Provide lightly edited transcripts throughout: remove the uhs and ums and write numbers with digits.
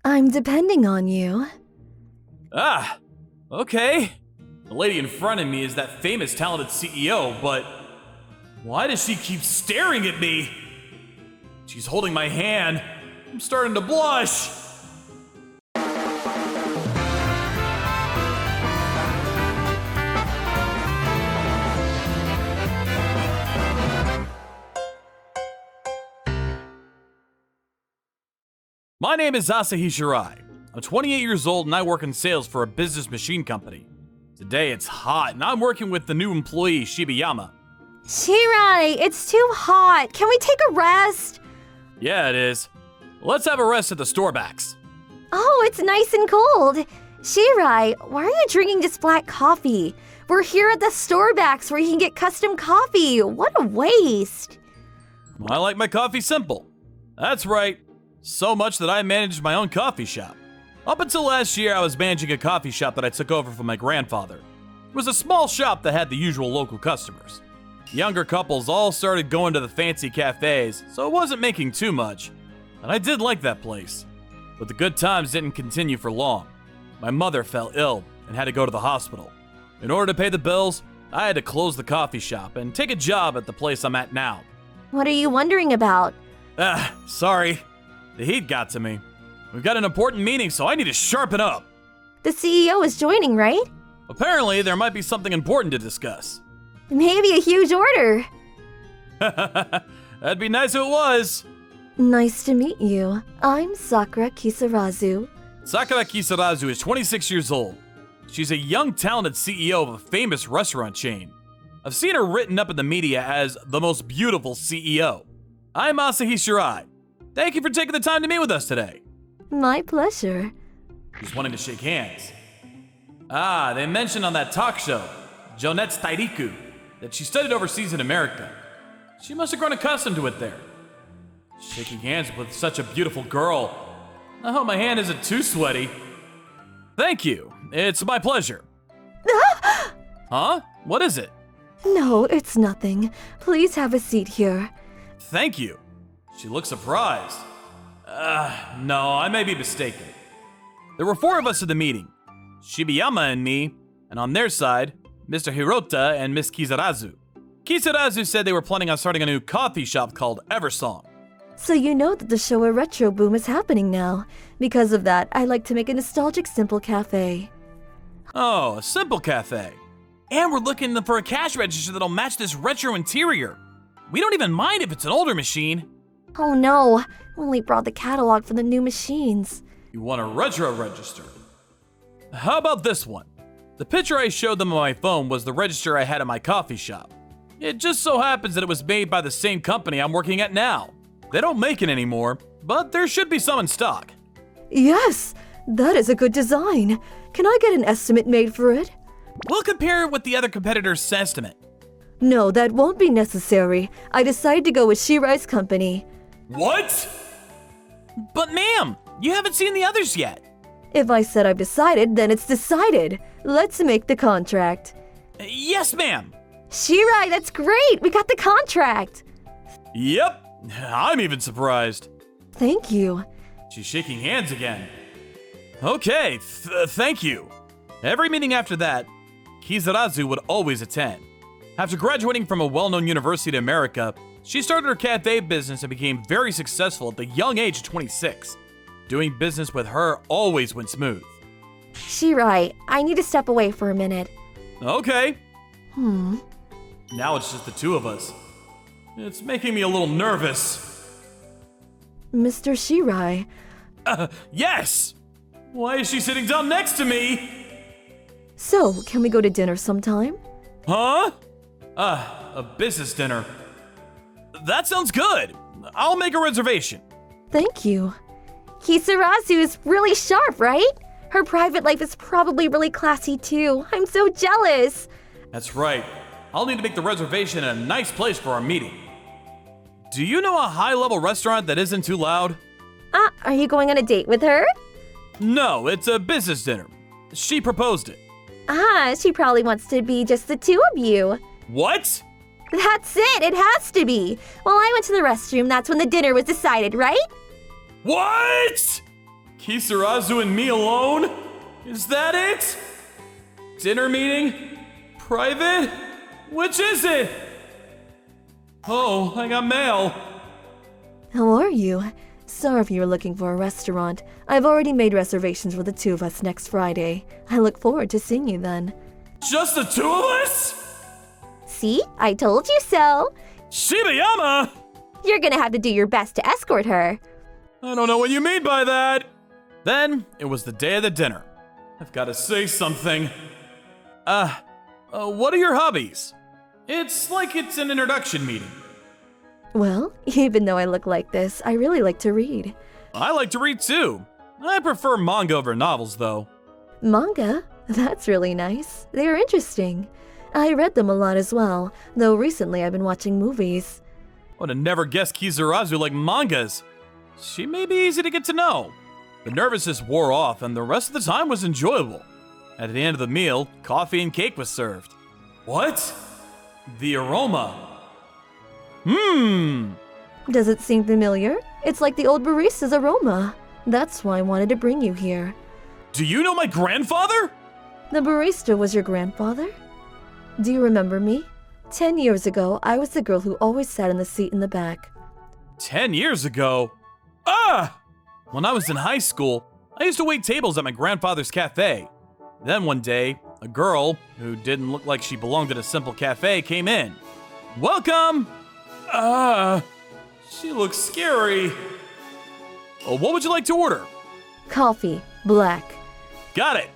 I'm depending on you. Ah, okay. The lady in front of me is that famous talented CEO, but why does she keep staring at me? She's holding my hand. I'm starting to blush. My name is Asahi Shirai. I'm 28 years old and I work in sales for a business machine company. Today it's hot and I'm working with the new employee, Shibayama. Shirai, it's too hot. Can we take a rest? Yeah, it is. Let's have a rest at the store backs. Oh, it's nice and cold. Shirai, why are you drinking this black coffee? We're here at the store backs where you can get custom coffee. What a waste. I like my coffee simple. That's right. So much that I managed my own coffee shop. Up until last year, I was managing a coffee shop that I took over from my grandfather. It was a small shop that had the usual local customers. Younger couples all started going to the fancy cafes, so it wasn't making too much. And I did like that place. But the good times didn't continue for long. My mother fell ill and had to go to the hospital. In order to pay the bills, I had to close the coffee shop and take a job at the place I'm at now. What are you wondering about? Sorry. The heat got to me. We've got an important meeting, so I need to sharpen up. The CEO is joining, right? Apparently, there might be something important to discuss. Maybe a huge order. That'd be nice if it was. Nice to meet you. I'm Sakura Kisarazu. Sakura Kisarazu is 26 years old. She's a young, talented CEO of a famous restaurant chain. I've seen her written up in the media as the most beautiful CEO. I'm Asahi Shirai. Thank you for taking the time to meet with us today. My pleasure. Just wanting to shake hands. They mentioned on that talk show, Jonette's Tairiku, that she studied overseas in America. She must have grown accustomed to it there. Shaking hands with such a beautiful girl. I hope my hand isn't too sweaty. Thank you. It's my pleasure. Huh? What is it? No, it's nothing. Please have a seat here. Thank you. She looks surprised. No, I may be mistaken. There were 4 of us at the meeting. Shibayama and me, and on their side, Mr. Hirota and Miss Kisarazu. Kisarazu said they were planning on starting a new coffee shop called Eversong. So you know that the Showa retro boom is happening now. Because of that, I like to make a nostalgic simple cafe. Oh, a simple cafe. And we're looking for a cash register that'll match this retro interior. We don't even mind if it's an older machine. Oh no, only brought the catalog for the new machines. You want a retro register? How about this one? The picture I showed them on my phone was the register I had at my coffee shop. It just so happens that it was made by the same company I'm working at now. They don't make it anymore, but there should be some in stock. Yes, that is a good design. Can I get an estimate made for it? We'll compare it with the other competitor's estimate. No, that won't be necessary. I decided to go with Shirai's company. What? But ma'am, you haven't seen the others yet. If I said I've decided, then it's decided. Let's make the contract. Yes, ma'am. Shirai, that's great. We got the contract. Yep, I'm even surprised. Thank you. She's shaking hands again. Okay, thank you. Every meeting after that, Kisarazu would always attend. After graduating from a well-known university in America, she started her cafe business and became very successful at the young age of 26. Doing business with her always went smooth. Shirai, I need to step away for a minute. Okay. Now it's just the 2 of us. It's making me a little nervous. Mr. Shirai. Yes! Why is she sitting down next to me? So, can we go to dinner sometime? Huh? A business dinner. That sounds good. I'll make a reservation. Thank you. Kisarazu is really sharp, right? Her private life is probably really classy too. I'm so jealous. That's right. I'll need to make the reservation in a nice place for our meeting. Do you know a high-level restaurant that isn't too loud? Are you going on a date with her? No, it's a business dinner. She proposed it. She probably wants to be just the 2 of you. What? That's it, it has to be. While I went to the restroom, that's when the dinner was decided, right? What? Kisarazu and me alone? Is that it? Dinner meeting? Private? Which is it? Oh, I got mail. How are you? Sorry if you were looking for a restaurant. I've already made reservations for the two of us next Friday. I look forward to seeing you then. Just the two of us? See? I told you so. Shibayama! You're gonna have to do your best to escort her. I don't know what you mean by that. Then, it was the day of the dinner. I've got to say something. What are your hobbies? It's like it's an introduction meeting. Well, even though I look like this, I really like to read. I like to read too. I prefer manga over novels though. Manga? That's really nice. They are interesting. I read them a lot as well, though recently I've been watching movies. I would have never guessed Kisarazu liked mangas. She may be easy to get to know. The nervousness wore off and the rest of the time was enjoyable. At the end of the meal, coffee and cake was served. What? The aroma. Does it seem familiar? It's like the old barista's aroma. That's why I wanted to bring you here. Do you know my grandfather? The barista was your grandfather? Do you remember me? 10 years ago, I was the girl who always sat in the seat in the back. 10 years ago? When I was in high school, I used to wait tables at my grandfather's cafe. Then one day, a girl, who didn't look like she belonged at a simple cafe, came in. Welcome! She looks scary. What would you like to order? Coffee, black. Got it.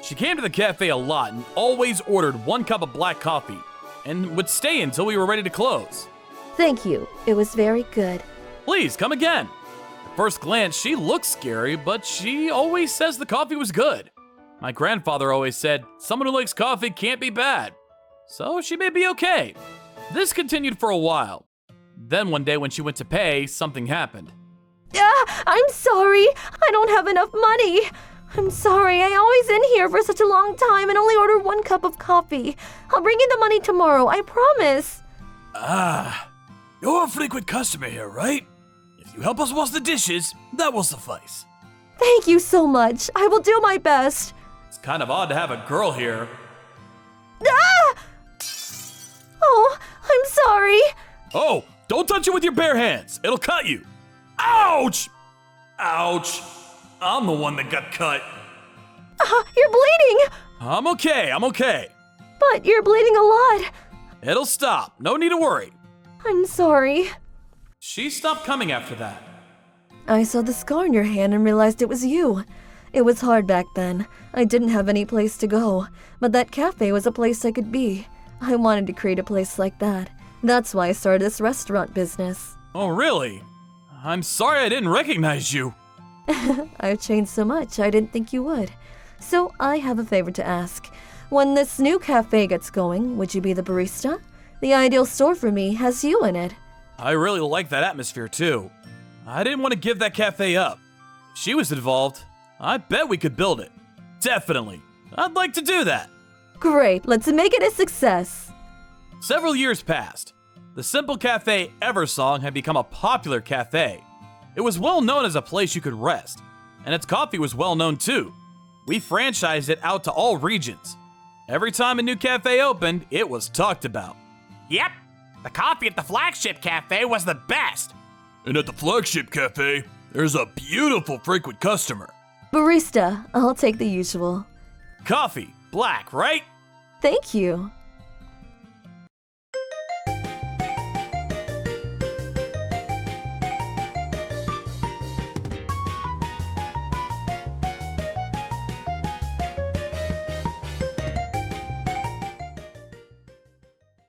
She came to the cafe a lot and always ordered 1 cup of black coffee and would stay until we were ready to close. Thank you. It was very good. Please, come again. At first glance, she looks scary, but she always says the coffee was good. My grandfather always said, someone who likes coffee can't be bad. So she may be okay. This continued for a while. Then one day when she went to pay, something happened. I'm sorry. I don't have enough money. I'm sorry. I always in here for such a long time and only order 1 cup of coffee. I'll bring you the money tomorrow, I promise. You're a frequent customer here, right? If you help us wash the dishes, that will suffice. Thank you so much. I will do my best. It's kind of odd to have a girl here. Oh, I'm sorry. Oh, don't touch it with your bare hands. It'll cut you. Ouch! Ouch. I'm the one that got cut. You're bleeding. I'm okay. But you're bleeding a lot. It'll stop. No need to worry. I'm sorry. She stopped coming after that. I saw the scar in your hand and realized it was you. It was hard back then. I didn't have any place to go, but that cafe was a place I could be. I wanted to create a place like that. That's why I started this restaurant business. Oh, really? I'm sorry I didn't recognize you. I've changed so much I didn't think you would. So I have a favor to ask. When this new cafe gets going, would you be the barista? The ideal store for me has you in it. I really like that atmosphere too. I didn't want to give that cafe up. If she was involved, I bet we could build it. Definitely. I'd like to do that. Great, let's make it a success. Several years passed. The Simple Cafe Eversong had become a popular cafe. It was well known as a place you could rest, and its coffee was well known too. We franchised it out to all regions. Every time a new cafe opened, it was talked about. Yep, the coffee at the flagship cafe was the best. And at the flagship cafe, there's a beautiful frequent customer. Barista, I'll take the usual. Coffee, black, right? Thank you.